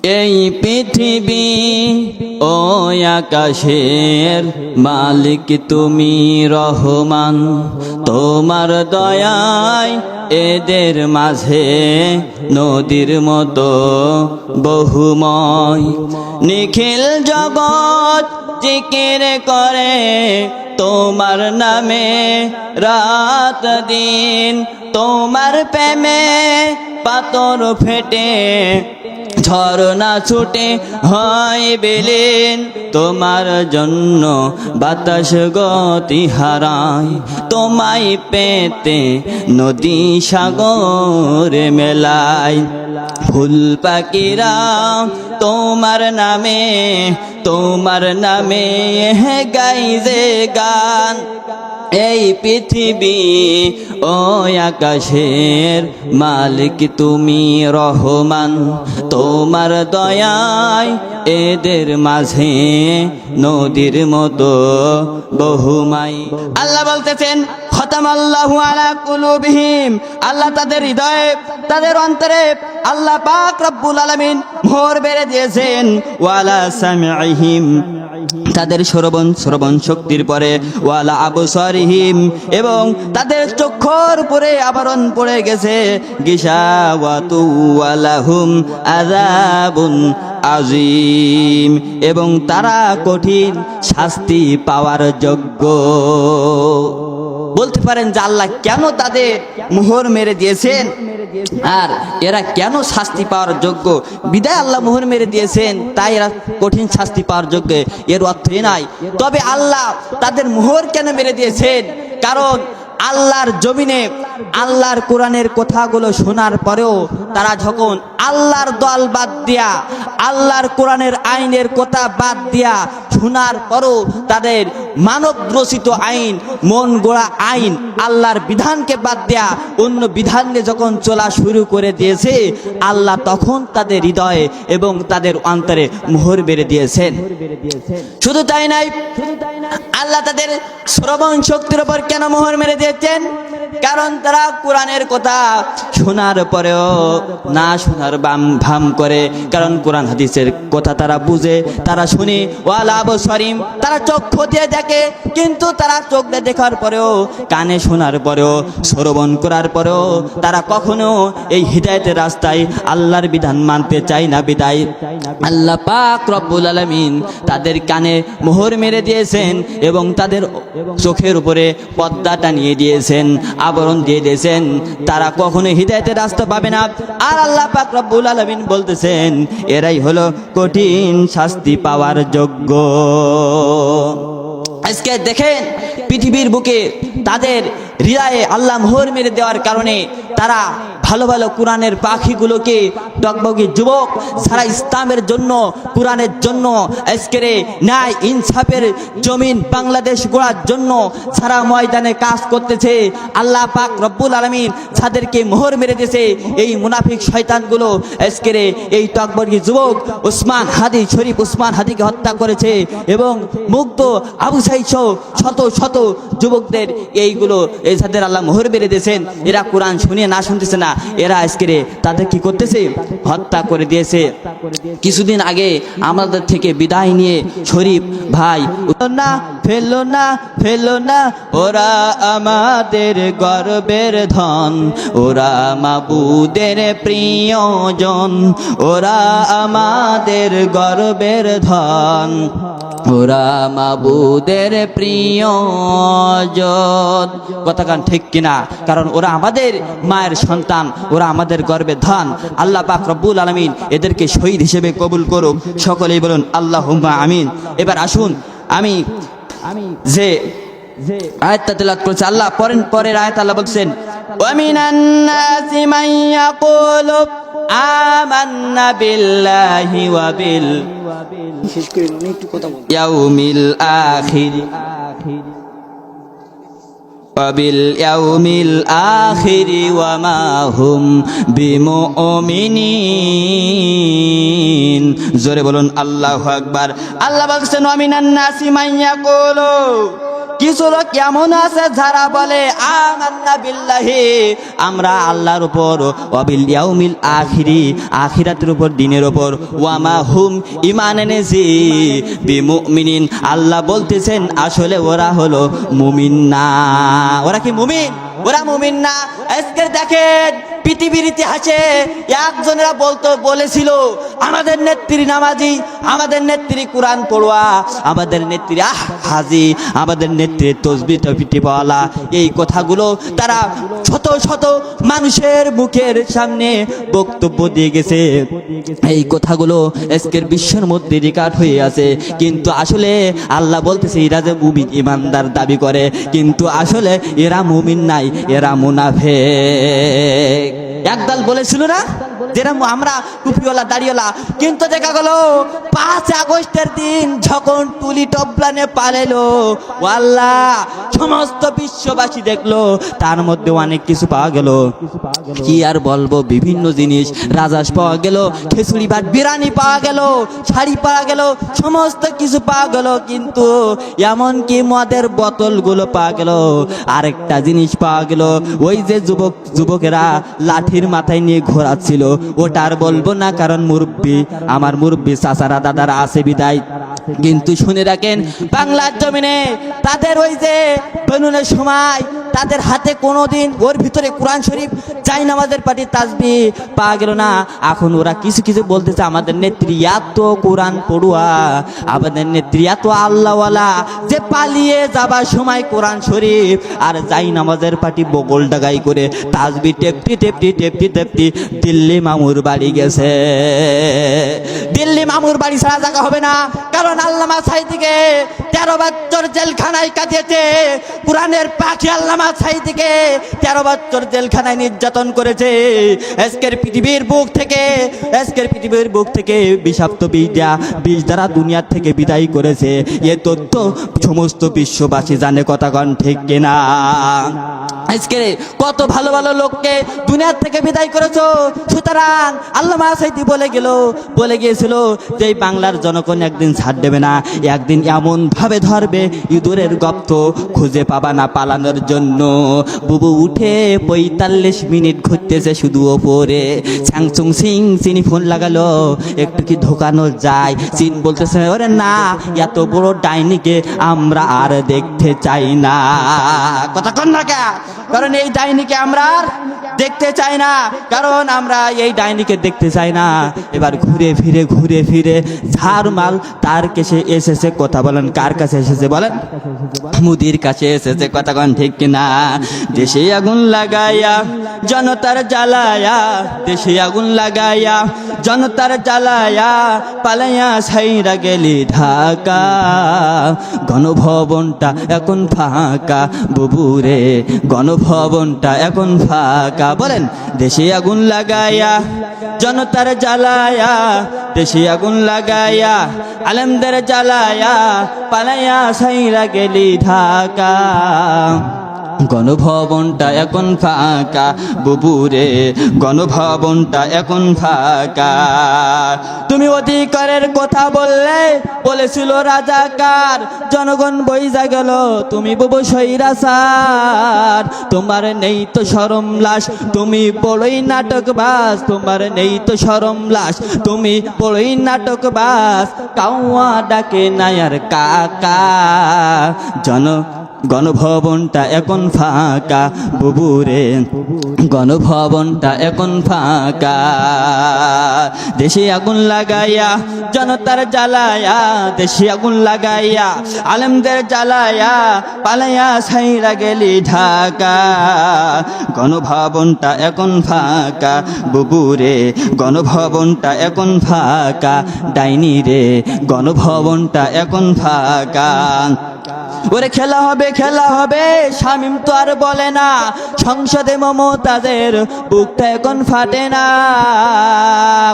এই পৃথিবী ও আকাশের মালিক তুমি রহমান, তোমার দয়ায় এদের মাঝে নদীর মতো বহুময়। নিখিল জগৎ জিকির করে তোমার নামে রাত দিন, তোমার প্রেমে পাথর ফেটে ঝরনা ছুটে হয় বিলীন, তোমার জন্য বাতাস গতি হারায়, তোমায় পেতে নদী সাগর মেলায়। ফুল পাখিরা তোমার নামে গাইছে গান। এই পৃথিবী ও আকাশের মালিক তুমি রহমান, তোমার দয়ায় এদের মাঝে নদীর মতো বহুমাই। আল্লাহ বলতেছেন খতামাল্লাহু আলা কুলুবিহিম, আল্লাহ তাদের হৃদয়ে তাদের অন্তরে আল্লাহ পাক রব্বুল আলামিন মোহর বেড়ে দিয়েছেন। ওয়ালা সামিইহিম, তাদের শ্রবণ শক্তির পরে ওয়ালা আবসারিহিম, এবং তাদের চক্ষুর পরে আবরণ পড়ে গেছে। গিশাওয়াতু ওয়ালাহুম আযাবুন আযীম, এবং তারা কঠিন শাস্তি পাওয়ার যোগ্য। বলতে পারেন যে আল্লাহ কেন তাদের মোহর মেরে দিয়েছেন আর এরা কেন শাস্তি পাওয়ার যোগ্য? বিদায় আল্লাহ মোহর মেরে দিয়েছেন তাই এরা কঠিন শাস্তি পাওয়ার যোগ্য, এর অর্থ নাই। তবে আল্লাহ তাদের মোহর কেন মেরে দিয়েছেন? কারণ আল্লাহর জমিনে আল্লাহর কোরআনের কথাগুলো শোনার পরেও তারা যখন আল্লাহর দল বাদ দিয়া, আল্লাহর কোরআনের আইনের কথা বাদ দিয়া শোনার পরও তাদের মানব রচিত আইন, মন গড়া আইন, আল্লাহর বিধানকে বাদ দেয়া অন্য বিধান নিয়ে যখন চলা শুরু করে দিয়েছে, আল্লাহ তখন তাদের হৃদয়ে এবং তাদের অন্তরে মোহর বেড়ে দিয়েছেন। শুধু তাই নাই, আল্লাহ তাদের শ্রবণ শক্তির উপর কেন মোহর মেরে দিয়েছেন? কারণ তারা কোরআনের কথা শোনার পরেও না শোনার ভাম করে। কারণ কোরআন হাদিসের কথা তারা বুঝে, তারা শুনে। ওয়ালা আবসারিম, তারা চক্ষু দিয়ে দেখে, কিন্তু তারা চোখ দিয়ে দেখার পরেও, কানে শোনার পরেও, শ্রবণ করার পরেও তারা কখনো এই হিদায়াতের রাস্তায় আল্লাহর বিধান মানতে চায় না। বিদায় আল্লাহ পাক রব্বুল আলামিন তাদের কানে মোহর মেরে দিয়েছেন এবং তাদের চোখের উপরে পর্দা টানিয়ে দিয়েছেন, আবরণ দিয়ে দিয়েছেন। তারা কখনো হিদায়াতের রাস্তা পাবে না। আর আল্লাহ পাক রব্বুল আলামিন বলতেছেন এরাই হলো কঠিন শাস্তি পাওয়ার যোগ্য। আজকে দেখেন পৃথিবীর বুকে তাদের হৃদয়ে আল্লাহ মোহর মেরে দেওয়ার কারণে তারা ভালো ভালো কোরআনের পাখিগুলোকে, টকবগি যুবক সারা ইসলামের জন্য, কোরআনের জন্য, আজকের ন্যায় ইনসাফের জমিন বাংলাদেশ গড়ার জন্য সারা ময়দানে কাজ করতেছে। আল্লাহ পাক রব্বুল আলামিন যাদেরকে মোহর মেরে দিয়েছে, এই মুনাফিক শয়তানগুলো আজকের এই টকবগি যুবক শরীফ উসমান হাদিকে হত্যা করেছে এবং মুগ্ধ আবু সাইদ শত শত যুবকদের এইগুলো যাদের আল্লাহ মোহর মেরে দিয়েছেন, এরা কোরআন শুনিয়ে না শুনতেছে না, এরা আজকে তাদের কি করতেছে? হত্যা করে দিয়েছে। কিছুদিন আগে আমাদের থেকে বিদায় নিয়ে শরীফ ভাই, ফেলো না ওরা আমাদের গর্বের ধন, ওরা মাবুদের প্রিয়জন, ওরা আমাদের গর্বের ধন, ওরা মাবুদের প্রিয়জন। কথা কান ঠিক কিনা? কারণ ওরা আমাদের মায়ের সন্তান, ওরা আমাদের গর্বের ধন। আল্লাহ পাক রব্বুল আলামিন এদেরকে শহীদ হিসেবে কবুল করুক। সকলেই বলুন আল্লাহুম্মা আমিন। এবার আসুন আমি যে আয়াতটা তেলাওয়াত করেছি, আল্লাহ পরের আয়াত আল্লাহ বলছেন ওয়ামিনান নাসি মান ইয়াকুলু আমান্না বিল্লাহি ওয়া বিল ইয়াউমিল আখির ওয়াবিল আখিরি ওয়া মা হুম বিমুমিনিন। জোরে বলুন আল্লাহু আকবার। আল্লাহ বলছেন ওয়ামিনান নাসি মান ইয়াকুলু, কিছু লোক কেমন আছে যারা বলে আমান্না বিল্লাহি, আমরা আল্লাহর উপর, ওয়াবিল ইয়াউমিল আখিরি, আখিরাতের উপর, দিনের উপর, ওয়ামা হুম ঈমান এনেছি বিমুমিনিন, আল্লাহ বলতেছেন আসলে ওরা হলো মুমিন না। ওরা কি মুমিন? ওরা মুমিন না। আজকে দেখেন পৃথিবীর ইতিহাসে একজনেরা বলেছিল আমাদের নেত্রী নামাজি, আমাদের নেত্রী কোরআন পড়ুয়া, আমাদের নেত্রী হাজি, আমাদের নেত্রী তসবিহ টিপাওয়ালা। এই কথাগুলো তারা শত শত মানুষের মুখের সামনে বক্তব্য দিয়ে গেছে। এই কথাগুলো আজকের বিশ্বের মধ্যে রেকর্ড হয়ে আছে। কিন্তু আসলে আল্লাহ বলতেছে এরা যে মুমিন ইমানদার দাবি করে, কিন্তু আসলে এরা মুমিন নাই, এরা মুনাফিক। একদল বলেছিল না যেরা আমরা টুপিওয়ালা দাড়িওয়ালা, কিন্তু দেখা গেল 5 আগস্টের দিন যখন টুলি টপলানে পালালো, আল্লাহ সমস্ত বিশ্ববাসী দেখলো তার মধ্যে অনেক কিছু পাওয়া গেল। কি আর বলবো, বিভিন্ন জিনিস, রাজাস পাওয়া গেল, খিচুড়ি ভাত বিরিয়ানি পাওয়া গেল, শাড়ি পাওয়া গেল, সমস্ত কিছু পাওয়া গেল, কিন্তু এমনকি মদের বোতলগুলো পাওয়া গেল। আরেকটা জিনিস পাওয়া গেল, ওই যে যুবকেরা লাঠির মাথায় নিয়ে ঘোরাচ্ছিল, ওটা আর বলবো না, কারণ মুরব্বী, আমার মুরব্বী চাচারা দাদারা আছে বিদায়। কিন্তু শুনে রাখেন, বাংলার জমিনে তাদের ওই যে বেনুনের সময় তাদের হাতে কোনোদিন ওর ভিতরে কোরআন শরীফ, চাই নামাজের পাটি, তাসবিহ পাওয়া গেল না। এখন ওরা কিছু কিছু বলতেছে আমাদের নেত্রী এত কোরআন পড়ুয়া, আমাদের নেত্রী এত আল্লাহওয়ালা, যে পালিয়ে যাবার সময় কোরআন শরীফ আর চাই নামাজের পাটি বগল ডাগাই করে তাসবিহ টেপটি টেপটি টেপটি টেপটি দিল্লি মামুর বাড়ি গেছে। দিল্লি মামুর বাড়ি ছাড়া জায়গা হবে না, কারণ আল্লামা সাঈদীকে 13 বছর জেলখানায় কাটিয়েছে। কোরআনের পাখি আল্লামা সাঈদীকে 13 বছর জেলখানায় নির্যাতন করেছে। আজকের পৃথিবীর বুক থেকে বিষাক্ত বিষ দ্বারা দুনিয়ার থেকে বিদায় করেছে। এ তথ্য সমস্ত বিশ্ববাসী জানে, কথা কন ঠিক কিনা? আজকে কত ভালো ভালো লোককে দুনিয়ার থেকে বিদায় করেছো। সুতরাং আল্লামা সাঈদী বলে গিয়েছিল যে বাংলার জনগণ একদিন ছাড় দেবে না, একদিন এমন ভাবে ধরবে ইঁদুরের গর্ত খুঁজে পাবা না পালানোর জন্য। বুবু উঠে 45 মিনিট ঘুরতেছে শুধু ওপরে, স্যাংসুং চিনি ফোন লাগালো, একটু কি ঢোকানো যায়? চিন বলতেছে ওরে না, এত বড় ডাইনিকে আমরা আর দেখতে চাই না। কথা কন না কে? কারণ এই ডাইনিকে আমরা আর দেখতে চাই না, কারণ আমরা এই ডাইনিকে দেখতে চাই না। এবার ঘুরে ফিরে ঝাড়মাল তার কাছে এসেছে। কথা বলেন, কার কাছে এসেছে বলেন? মুদির কাছে এসেছে। কথা কন ঠিক কিনা? দেশে আগুন লাগাইয়া জনতার জ্বালায়া, দেশে আগুন লাগাইয়া জনতার জ্বালায়া, পালাইয়া ছাইরা গেলি ঢাকা, গণভবনটা এখন ফাঁকা বুবুরে, গণভবনটা এখন ফাঁকা। বলেন, দেশে আগুন লাগাইয়া জনতার জ্বালায়া, দেশে আগুন লাগাইয়া আলেমদের জ্বালায়া, পালাইয়া ছাইরা গেলি ঢাকা, গণভবনটা এখন ফাঁকা বুবুরে, গণভবনটা এখন ফাঁকা। তুমি অধিকারের কথা বলেছিল রাজাকার, জনগণ বইজা গেল তুমি বুবু স্বৈরাচার। তোমার নেই তো শরম লাশ, তুমি বড়ই নাটকবাজ, তোমার নেই তো শরম লাশ, তুমি বড়ই নাটকবাজ। কাউয়া ডাকে নায়ার কাকা, গণভবনটা এখন ফাঁকা বুবুরে, গণভবনটা এখন ফাঁকা। দেশে আগুন লাগাইয়া জনতার জ্বালায়া, দেশে আগুন লাগাইয়া আলেমদের জ্বালায়া, পালাইয়া ছাইরা গেলি ঢাকা, গণভবনটা এখন ফাঁকা বুবুরে, গণভবনটা এখন ফাঁকা। ডাইনি রে, গণভবনটা এখন ফাঁকা। ওরে খেলা হবে শামীম তো আর বলে না, সংসদে মমতাজের বুকটা এখন ফাটে না।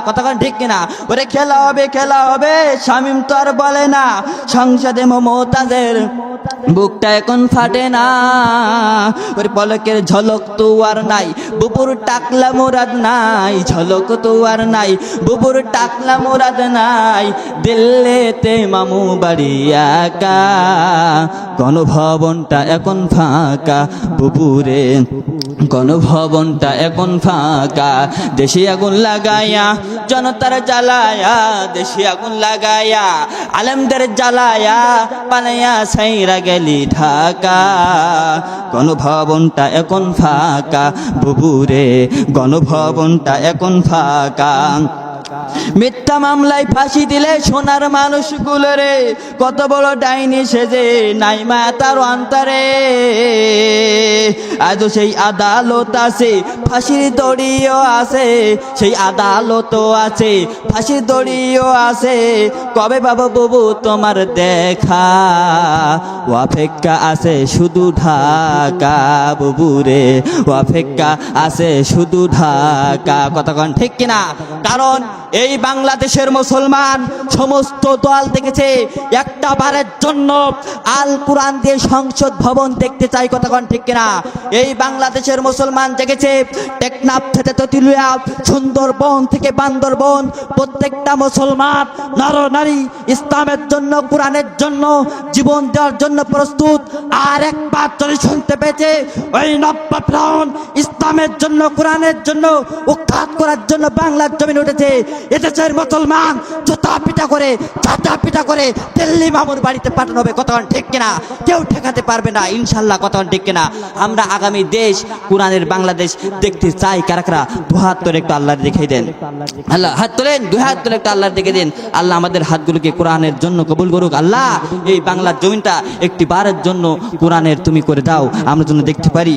কথা ঠিক কিনা? ওরে খেলা হবে শামীম তো আর বলে না, সংসদে মমতাজের বুকটা এখন ফাটে না, ওর পলকের ঝলক তো আর নাই, বুবুর টাকলা মুরাদ নাই, ঝলক তো আর নাই, বুবুর টাকলা মুরাদ নাই, দিল্লিতে মামু বাড়ি একা, গণভবনটা এখন ফাঁকা, বুবুরে গণভবনটা এখন ফাঁকা, দেশে আগুন লাগায়া জনতার জ্বালায়া, দেশে আগুন লাগায়া আলেমদের জ্বালায়া, পালাইয়া সাইরা গেলি ঢাকা, গণভবনটা এখন ফাঁকা, বুবুরে গণভবনটা এখন ফাঁকা। মিথ্যা মামলায় ফাঁসি দিলে সোনার মানুষগুলো রে, কত বড় ডাইনি সেজে নাই মা তার অন্তরে, আজও সেই আদালত আছে, ফাঁসির দড়িও আছে, সেই আদালতও আছে, ফাঁসির দড়িও আছে, কবে বাবা বুবু তোমার দেখা, ও অপেক্ষা আছে শুধু ঢাকা, বুবুরে ও অপেক্ষা আছে শুধু ঢাকা। কতক্ষণ ঠিক কিনা? কারণ এই বাংলাদেশের মুসলমান সমস্ত দল দেখেছে একটা বারের জন্য আল কোরআন দিয়ে সংসদ ভবন দেখতে চাই। কতক্ষণ ঠিক কিনা? এই বাংলাদেশের মুসলমান দেখেছে টেকনাফ থেকে তেতুলিয়া, সুন্দরবন থেকে বান্দরবন, প্রত্যেকটা মুসলমান নর নারী ইসলামের জন্য, কোরআনের জন্য জীবন দেওয়ার জন্য প্রস্তুত। আর একবার যদি শুনতে পেয়েছে ওই নব্বপ্রাণ ইসলামের জন্য, কোরআনের জন্য উৎখাত করার জন্য বাংলার জমিন উঠেছে, এদেশের মুসলমান জুতা পিটা করে, চাটা পিটা করে দিল্লি মামুর বাড়িতে পাঠানো হবে। কতক্ষণ ঠিক কিনা? কেউ ঠেকাতে পারবে না ইনশাল্লাহ। কতক্ষণ ঠিক কিনা? আমরা আগামী দেশ কোরআনের বাংলাদেশ দেখতে চাই। কারা দু হাত তোলে একটু আল্লাহ দেখিয়ে দেন। আল্লাহ হাত তোলেন, দু হাত তোলে একটু আল্লাহ দেখে দেন। আল্লাহ আমাদের হাতগুলোকে কোরআনের জন্য কবুল করুক। আল্লাহ এই বাংলার জমিনটা একটি বারের জন্য কোরআনের তুমি করে দাও, আমরা যেন দেখতে পারি।